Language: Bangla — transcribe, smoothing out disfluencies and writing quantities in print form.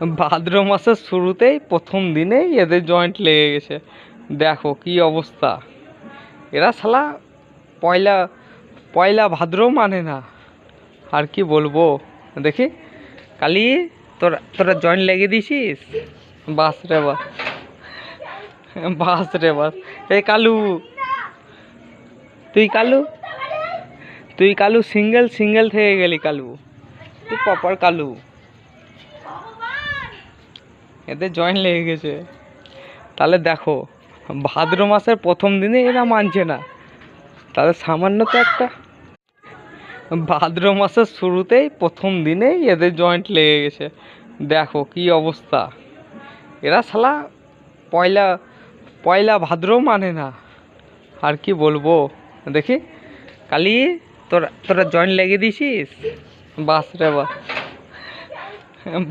ভাদ্র মাসের শুরুতেই প্রথম দিনেই এদের জয়েন্ট লেগে গেছে। দেখো কি অবস্থা। এরা শালা পয়লা পয়লা ভাদ্রও মানে না। আর কি বলবো, দেখি কালি তোরা জয়েন্ট লেগে দিছিস। বাস রে বাস, বাস রে বাস। এই কালু, তুই কালু তুই কালু সিঙ্গেল সিঙ্গেল থেকে গেলি কালু, তুই প্রপার কালু। এদের জয়েন্ট লেগে গেছে। তাহলে দেখো, ভাদ্র মাসের প্রথম দিনে এরা মানছে না, তাদের সামান্য তো একটা। ভাদ্র মাসের শুরুতেই প্রথম দিনেই এদের জয়েন্ট লেগে গেছে। দেখো কি অবস্থা। এরা শালা পয়লা পয়লা ভাদ্রও মানে না। আর কি বলবো, দেখি কালি তোরা জয়েন্ট লেগে দিছিস। বাস রে বাস।